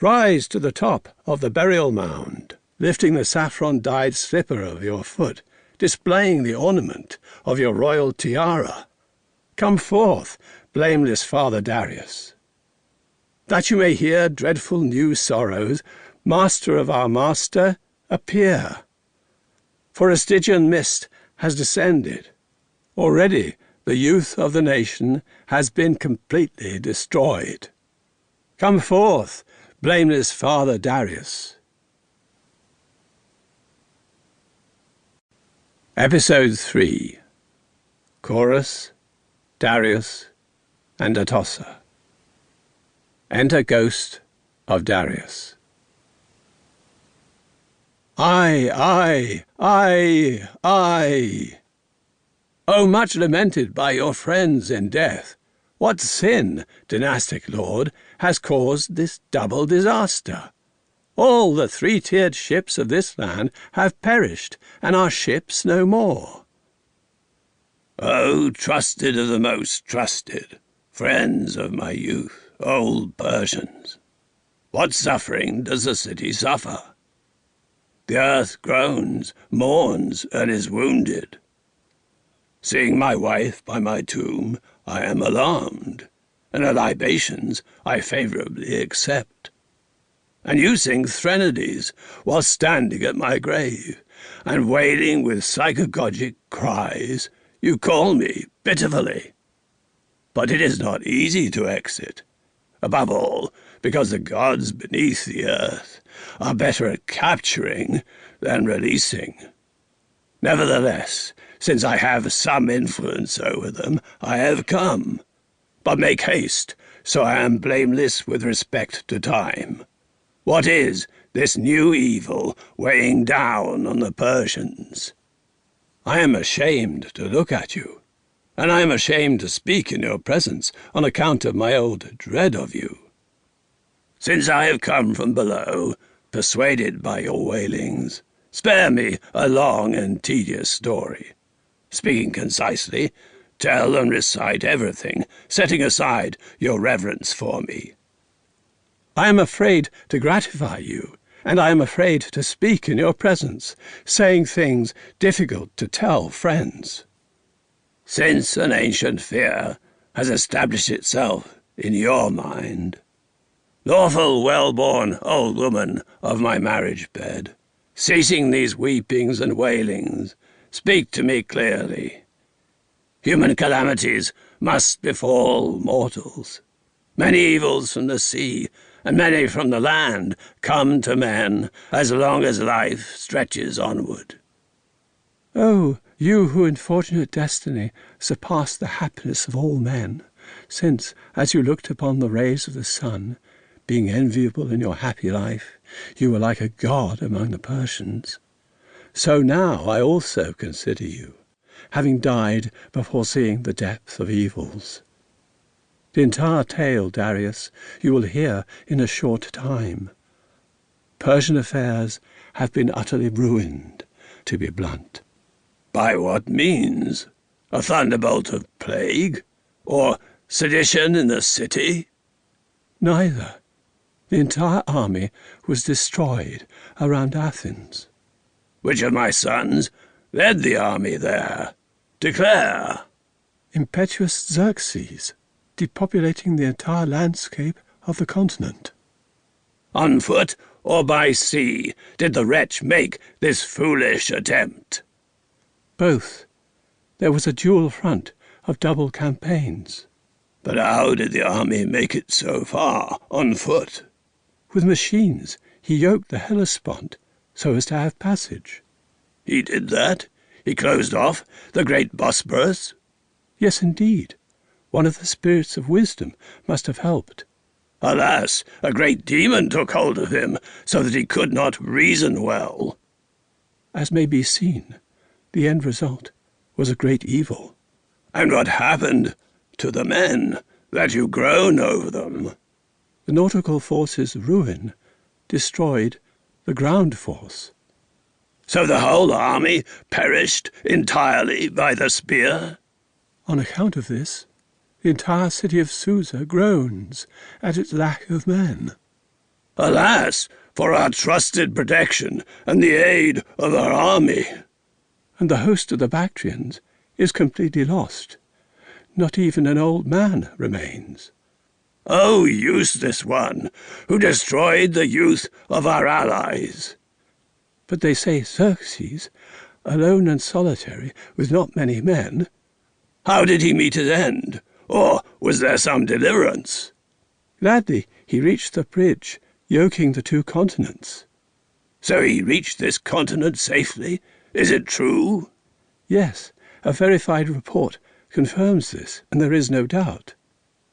Rise to the top of the burial mound, lifting the saffron-dyed slipper of your foot, displaying the ornament of your royal tiara. Come forth, blameless Father Darius. That you may hear dreadful new sorrows, master of our master, appear. For a Stygian mist has descended. Already the youth of the nation has been completely destroyed. Come forth, blameless Father Darius. Episode 3. Chorus, Darius, and Atossa. Enter Ghost of Darius. I. O much lamented by your friends in death, what sin, dynastic lord, has caused this double disaster? All the three-tiered ships of this land have perished, and our ships no more. O trusted of the most trusted, friends of my youth, old Persians, what suffering does the city suffer? The earth groans, mourns, and is wounded. Seeing my wife by my tomb, I am alarmed, and her libations I favourably accept. And you sing threnodies while standing at my grave, and wailing with psychagogic cries, you call me pitifully. But it is not easy to exit, above all because the gods beneath the earth are better at capturing than releasing. Nevertheless, since I have some influence over them, I have come. But make haste, so I am blameless with respect to time. What is this new evil weighing down on the Persians? I am ashamed to look at you, and I am ashamed to speak in your presence on account of my old dread of you. Since I have come from below, persuaded by your wailings, spare me a long and tedious story. Speaking concisely, tell and recite everything, setting aside your reverence for me. I am afraid to gratify you, and I am afraid to speak in your presence, saying things difficult to tell friends. Since an ancient fear has established itself in your mind, lawful, well-born old woman of my marriage bed, ceasing these weepings and wailings, speak to me clearly. Human calamities must befall mortals. Many evils from the sea, and many from the land, come to men as long as life stretches onward. Oh, you who in fortunate destiny surpass the happiness of all men, since, as you looked upon the rays of the sun, being enviable in your happy life, you were like a god among the Persians, so now I also consider you, having died before seeing the depth of evils. The entire tale, Darius, you will hear in a short time. Persian affairs have been utterly ruined, to be blunt. By what means? A thunderbolt of plague? Or sedition in the city? Neither. The entire army was destroyed around Athens. Which of my sons led the army there? Declare. Impetuous Xerxes, depopulating the entire landscape of the continent. On foot or by sea did the wretch make this foolish attempt? Both. There was a dual front of double campaigns. But how did the army make it so far on foot? With machines he yoked the Hellespont so as to have passage. He did that? He closed off the great Bosporus? Yes, indeed. One of the spirits of wisdom must have helped. Alas, a great demon took hold of him, so that he could not reason well. As may be seen, the end result was a great evil. And what happened to the men, that you groan over them? The nautical force's ruin destroyed the ground force. So the whole army perished entirely by the spear? On account of this, the entire city of Susa groans at its lack of men. Alas, for our trusted protection and the aid of our army! And the host of the Bactrians is completely lost. Not even an old man remains. O useless one, who destroyed the youth of our allies! But they say Xerxes, alone and solitary, with not many men. How did he meet his end? Or was there some deliverance? Gladly he reached the bridge, yoking the two continents. So he reached this continent safely? Is it true? Yes, a verified report confirms this, and there is no doubt.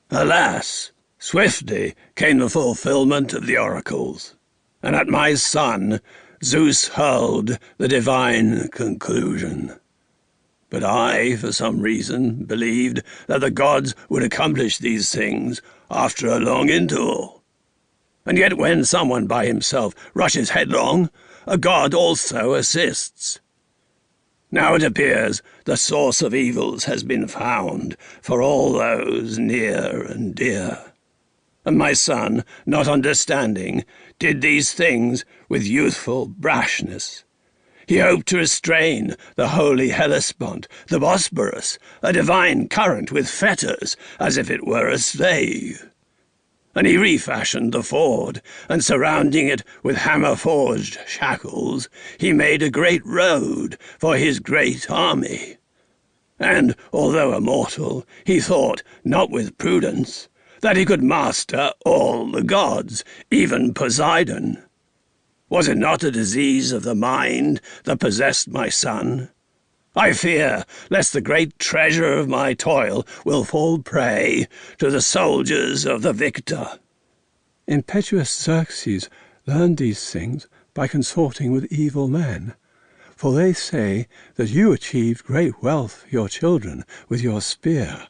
Alas, swiftly came the fulfillment of the oracles, and at my son Zeus hurled the divine conclusion. But I, for some reason, believed that the gods would accomplish these things after a long interval. And yet when someone by himself rushes headlong, a god also assists. Now it appears the source of evils has been found for all those near and dear. And my son, not understanding, did these things with youthful brashness. He hoped to restrain the holy Hellespont, the Bosporus, a divine current with fetters, as if it were a slave. And he refashioned the ford, and surrounding it with hammer-forged shackles, he made a great road for his great army. And, although a mortal, he thought, not with prudence, that he could master all the gods, even Poseidon. Was it not a disease of the mind that possessed my son? I fear lest the great treasure of my toil will fall prey to the soldiers of the victor. Impetuous Xerxes learned these things by consorting with evil men, for they say that you achieved great wealth for your children with your spear,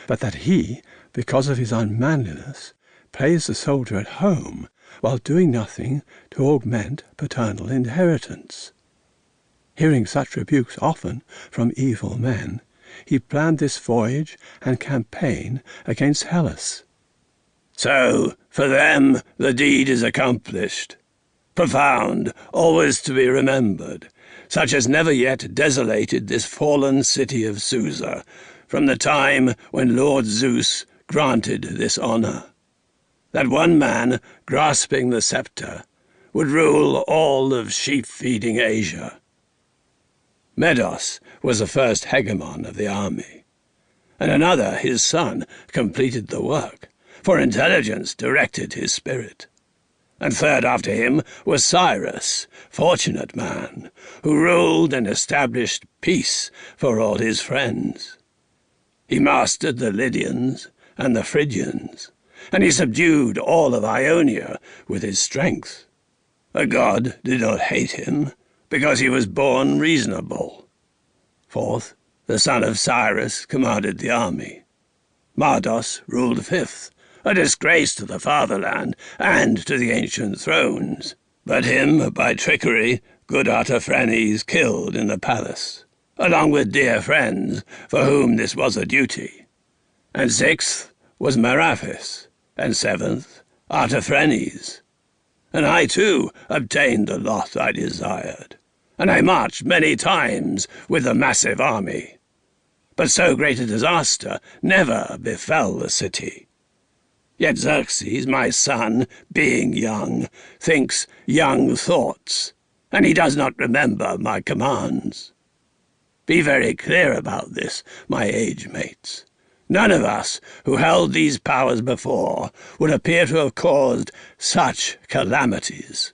but that he, because of his unmanliness, plays the soldier at home while doing nothing to augment paternal inheritance. Hearing such rebukes often from evil men, he planned this voyage and campaign against Hellas. So, for them, the deed is accomplished. Profound, always to be remembered, such as never yet desolated this fallen city of Susa, from the time when Lord Zeus granted this honour. That one man, grasping the sceptre, would rule all of sheep-feeding Asia. Medos was the first hegemon of the army, and another, his son, completed the work, for intelligence directed his spirit. And third after him was Cyrus, fortunate man, who ruled and established peace for all his friends. He mastered the Lydians and the Phrygians, and he subdued all of Ionia with his strength. A god did not hate him, because he was born reasonable. Fourth, the son of Cyrus commanded the army. Mardos ruled fifth, a disgrace to the fatherland and to the ancient thrones. But him, by trickery, good Artaphernes killed in the palace, along with dear friends, for whom this was a duty. And sixth was Meraphis, and seventh, Artaphernes. And I too obtained the lot I desired, and I marched many times with the massive army. But so great a disaster never befell the city. Yet Xerxes, my son, being young, thinks young thoughts, and he does not remember my commands. Be very clear about this, my age-mates. None of us who held these powers before would appear to have caused such calamities.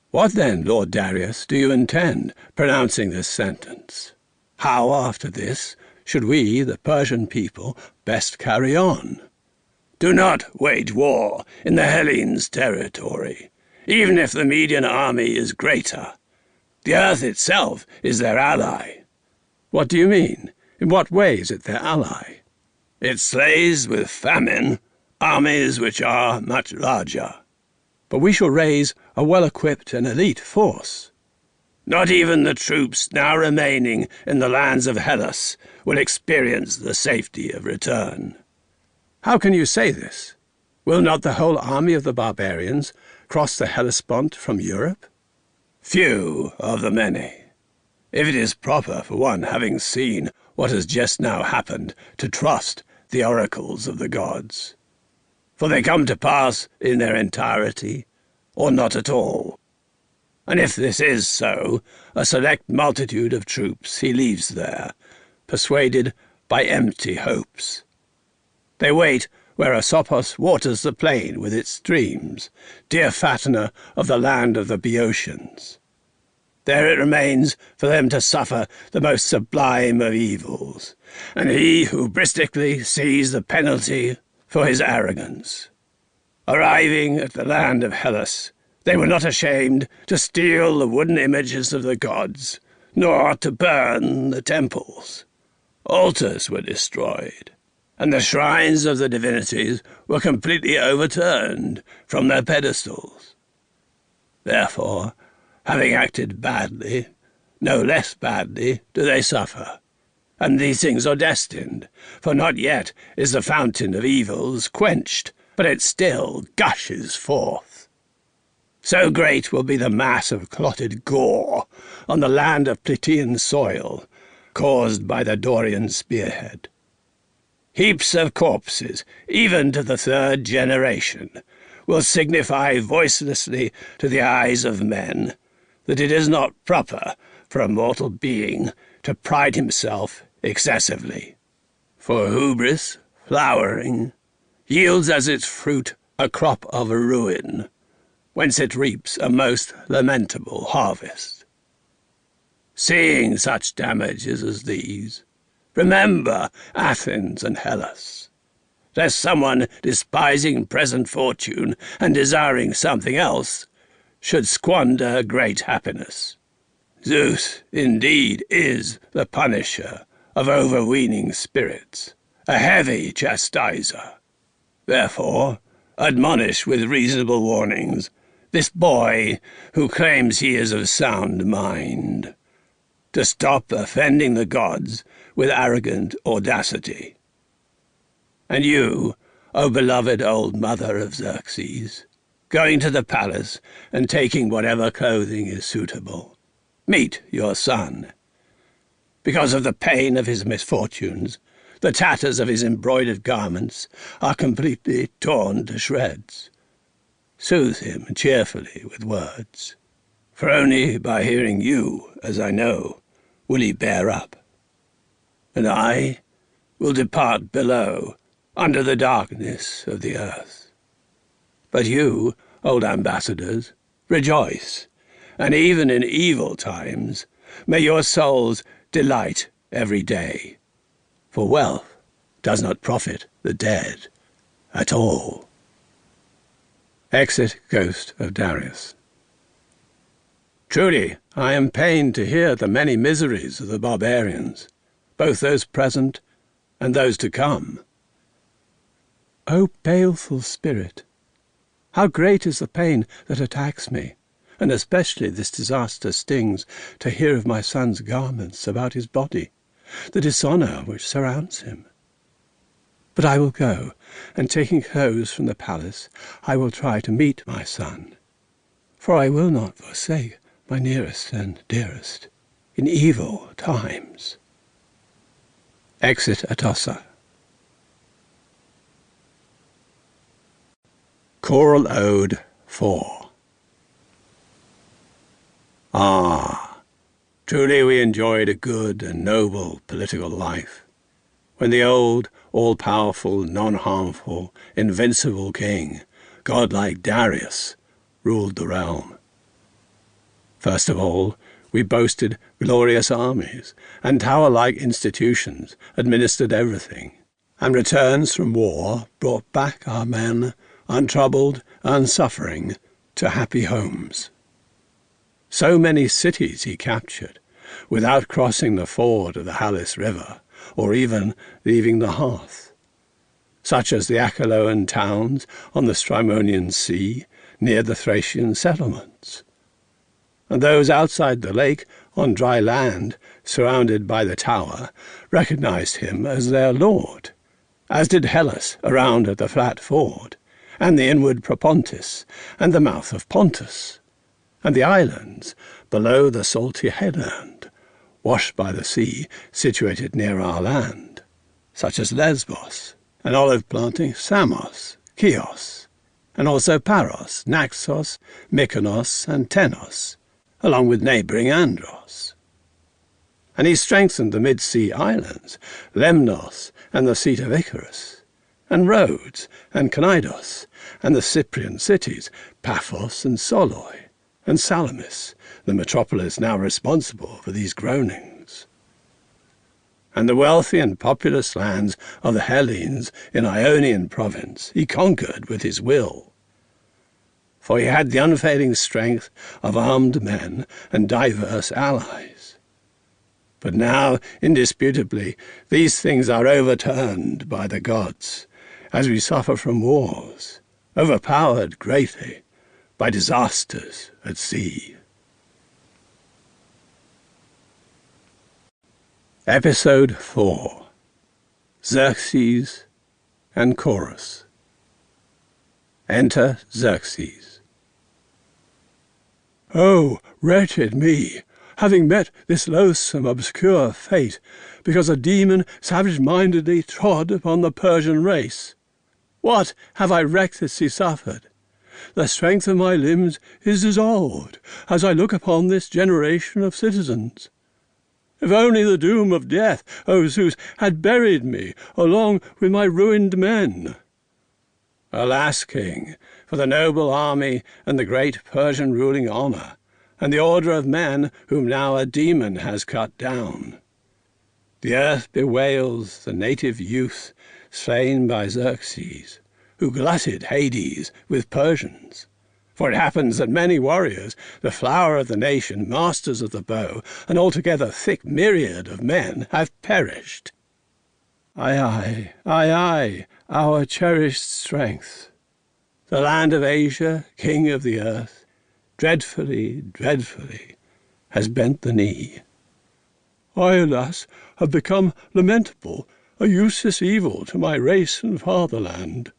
What then, Lord Darius, do you intend, pronouncing this sentence? How, after this, should we, the Persian people, best carry on? Do not wage war in the Hellenes' territory, even if the Median army is greater. The earth itself is their ally. What do you mean? In what way is it their ally? It slays with famine armies which are much larger. But we shall raise a well-equipped and elite force. Not even the troops now remaining in the lands of Hellas will experience the safety of return. How can you say this? Will not the whole army of the barbarians cross the Hellespont from Europe? Few of the many. If it is proper for one having seen what has just now happened to trust the oracles of the gods. For they come to pass in their entirety, or not at all. And if this is so, a select multitude of troops he leaves there, persuaded by empty hopes. They wait where Asopos waters the plain with its streams, dear fattener of the land of the Boeotians. There it remains for them to suffer the most sublime of evils, and he who bristically sees the penalty for his arrogance. Arriving at the land of Hellas, they were not ashamed to steal the wooden images of the gods, nor to burn the temples. Altars were destroyed, and the shrines of the divinities were completely overturned from their pedestals. Therefore, having acted badly, no less badly do they suffer. And these things are destined, for not yet is the fountain of evils quenched, but it still gushes forth. So great will be the mass of clotted gore on the land of Plataean soil, caused by the Dorian spearhead. Heaps of corpses, even to the third generation, will signify voicelessly to the eyes of men that it is not proper for a mortal being to pride himself excessively. For hubris, flowering, yields as its fruit a crop of ruin, whence it reaps a most lamentable harvest. Seeing such damages as these, remember Athens and Hellas, lest someone despising present fortune and desiring something else should squander great happiness. Zeus, indeed, is the punisher of overweening spirits, a heavy chastiser. Therefore, admonish with reasonable warnings this boy who claims he is of sound mind, to stop offending the gods with arrogant audacity. And you, O beloved old mother of Xerxes, going to the palace and taking whatever clothing is suitable. Meet your son. Because of the pain of his misfortunes, the tatters of his embroidered garments are completely torn to shreds. Soothe him cheerfully with words, for only by hearing you, as I know, will he bear up. And I will depart below, under the darkness of the earth. But you, old ambassadors, rejoice, and even in evil times may your souls delight every day, for wealth does not profit the dead at all. Exit Ghost of Darius. Truly, I am pained to hear the many miseries of the barbarians, both those present and those to come. O baleful spirit, how great is the pain that attacks me, and especially this disaster stings to hear of my son's garments about his body, the dishonour which surrounds him. But I will go, and taking clothes from the palace, I will try to meet my son. For I will not forsake my nearest and dearest in evil times. Exit Atossa. Choral Ode 4. Ah, truly we enjoyed a good and noble political life, when the old, all-powerful, non-harmful, invincible king, godlike Darius, ruled the realm. First of all, we boasted glorious armies, and tower-like institutions administered everything, and returns from war brought back our men, untroubled, unsuffering, to happy homes. So many cities he captured, without crossing the ford of the Halys River, or even leaving the hearth, such as the Acheloan towns on the Strymonian Sea, near the Thracian settlements, and those outside the lake on dry land, surrounded by the tower, recognized him as their lord, as did Hellas around at the flat ford, and the inward Propontis, and the mouth of Pontus, and the islands below the salty headland, washed by the sea, situated near our land, such as Lesbos, and olive-planting Samos, Chios, and also Paros, Naxos, Mykonos, and Tenos, along with neighbouring Andros. And he strengthened the mid-sea islands, Lemnos, and the seat of Icarus, and Rhodes, and Cnidus, and the Cyprian cities, Paphos and Soloi, and Salamis, the metropolis now responsible for these groanings. And the wealthy and populous lands of the Hellenes in Ionian province he conquered with his will. For he had the unfailing strength of armed men and diverse allies. But now, indisputably, these things are overturned by the gods, as we suffer from wars, overpowered greatly by disasters at sea. Episode 4. Xerxes and Chorus. Enter Xerxes. Oh, wretched me, having met this loathsome, obscure fate, because a demon savage-mindedly trod upon the Persian race. What have I recklessly suffered? The strength of my limbs is dissolved as I look upon this generation of citizens. If only the doom of death, O Zeus, had buried me along with my ruined men. Alas, king, for the noble army and the great Persian ruling honour, and the order of men whom now a demon has cut down. The earth bewails the native youth slain by Xerxes, who glutted Hades with Persians. For it happens that many warriors, the flower of the nation, masters of the bow, an altogether thick myriad of men, have perished. Aye, our cherished strength. The land of Asia, king of the earth, dreadfully, has bent the knee. I, alas, have become lamentable, a useless evil to my race and fatherland.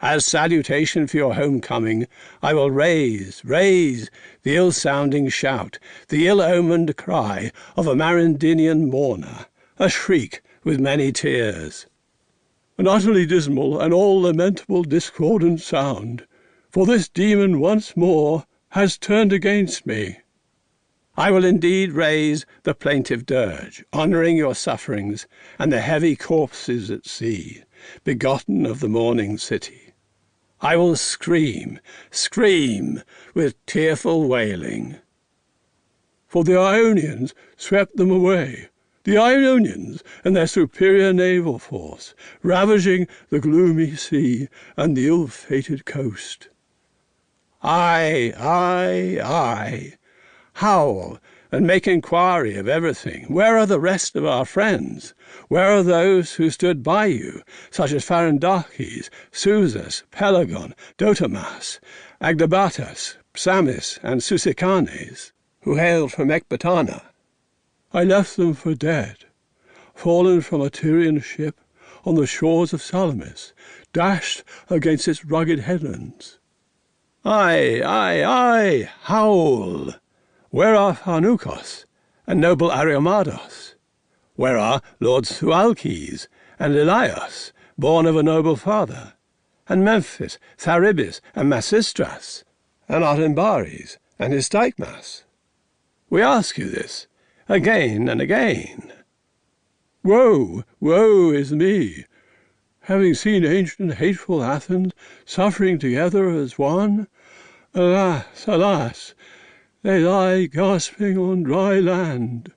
As salutation for your homecoming, I will raise the ill-sounding shout, the ill-omened cry of a Marindinian mourner, a shriek with many tears. An utterly dismal and all lamentable discordant sound, for this demon once more has turned against me. I will indeed raise the plaintive dirge, honouring your sufferings and the heavy corpses at sea, begotten of the mourning city. I will scream with tearful wailing. For the Ionians swept them away, the Ionians and their superior naval force, ravaging the gloomy sea and the ill-fated coast. Aye, howl and make inquiry of everything. Where are the rest of our friends? Where are those who stood by you, such as Pharandachis, Susus, Pelagon, Dotamas, Agdabatus, Psamis, and Susicanes, who hailed from Ecbatana? I left them for dead, fallen from a Tyrian ship on the shores of Salamis, dashed against its rugged headlands. Aye, howl! Where are Pharnukos and noble Ariomados? Where are Lord Thualkes and Lilias, born of a noble father, and Memphis, Tharibis, and Masistras, and Artembares, and Hystygmas? We ask you this, again and again. Woe is me! Having seen ancient hateful Athens suffering together as one, alas, they lie gasping on dry land.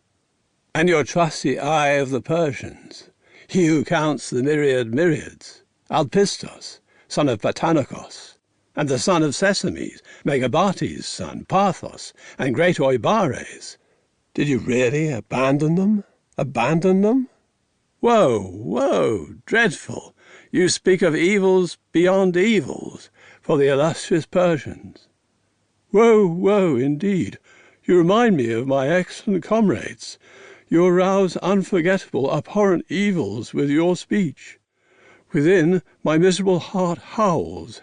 And your trusty eye of the Persians, he who counts the myriads, Alpistos, son of Patanokos, and the son of Sesames, Megabates' son, Parthos, and great Oibares, did you really abandon them? Woe, dreadful! You speak of evils beyond evils for the illustrious Persians. Woe, indeed! You remind me of my excellent comrades. You arouse unforgettable, abhorrent evils with your speech. Within, my miserable heart howls.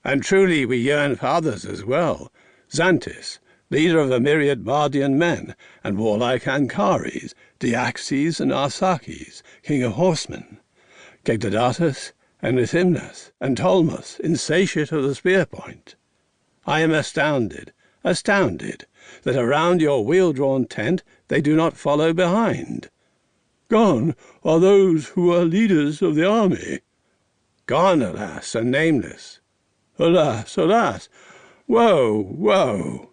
And truly we yearn for others as well. Xanthus, leader of a myriad Mardian men, and warlike Ancares, Diaxes and Arsakes, king of horsemen, Gegdodatus, and Rithymnus, and Tolmus, insatiate of the spear-point. I am astounded, that around your wheel-drawn tent they do not follow behind. Gone are those who were leaders of the army. Gone, alas, and nameless. Alas! Woe!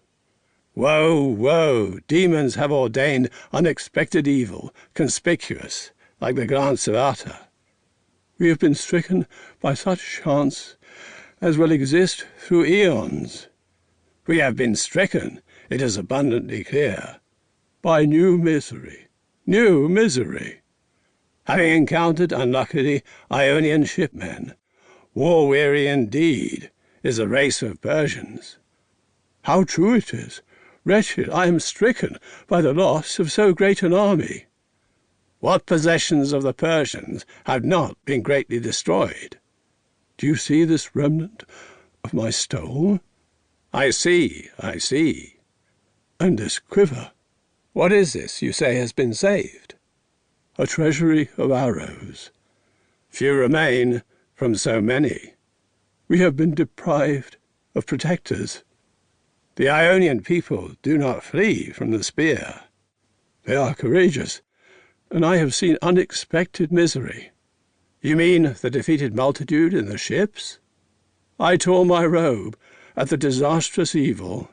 Demons have ordained unexpected evil, conspicuous, like the glance of Ata. We have been stricken by such chance as will exist through eons. We have been stricken, it is abundantly clear, by new misery. Having encountered, unluckily, Ionian shipmen, war-weary indeed is the race of Persians. How true it is! Wretched, I am stricken by the loss of so great an army. What possessions of the Persians have not been greatly destroyed? Do you see this remnant of my stole? I see. And this quiver? What is this you say has been saved? A treasury of arrows. Few remain from so many. We have been deprived of protectors. The Ionian people do not flee from the spear. They are courageous, and I have seen unexpected misery. You mean the defeated multitude in the ships? I tore my robe at the disastrous evil.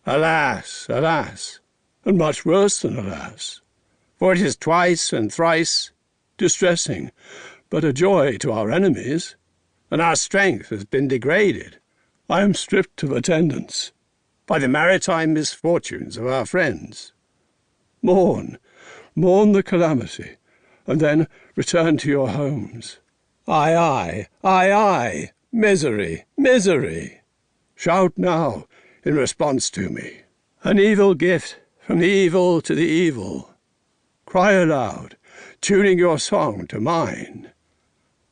Alas, and much worse than alas, for it is twice and thrice distressing, but a joy to our enemies, and our strength has been degraded. I am stripped of attendance by the maritime misfortunes of our friends. Mourn the calamity, and then return to your homes. Aye, misery. Shout now in response to me. An evil gift from the evil to the evil. Cry aloud, tuning your song to mine.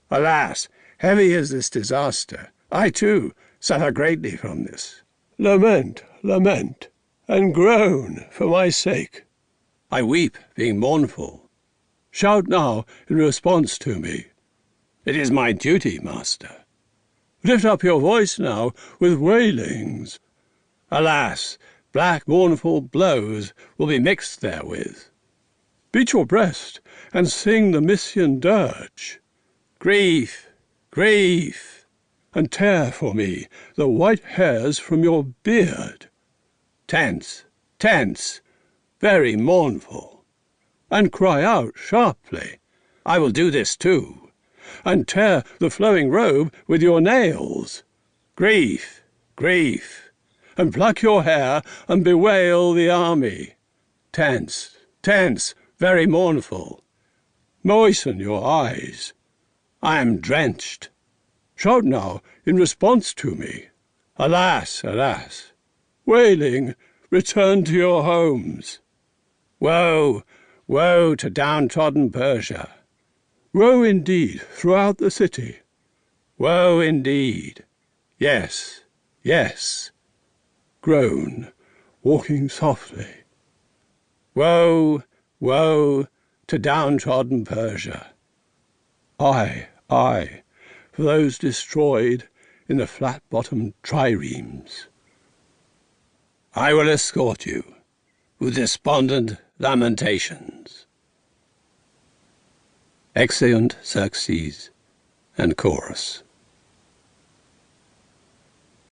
Alas, heavy is this disaster. I, too, suffer greatly from this. Lament, lament, and groan for my sake. I weep, being mournful. Shout now in response to me. It is my duty, master. Lift up your voice now with wailings. Alas, black mournful blows will be mixed therewith. Beat your breast and sing the Mysian dirge. Grief, grief, and tear for me the white hairs from your beard. Tense, tense, very mournful. And cry out sharply. I will do this too. And tear the flowing robe with your nails. Grief, grief. And pluck your hair and bewail the army. Tense, tense, very mournful. Moisten your eyes. I am drenched. Shout now in response to me. Alas, alas. Wailing, return to your homes. Woe, woe to downtrodden Persia. Woe indeed throughout the city. Woe indeed. Yes, yes. Groan, walking softly. Woe, woe to downtrodden Persia. Aye, aye, for those destroyed in the flat-bottomed triremes. I will escort you with despondent lamentations. Exeunt Xerxes and Chorus.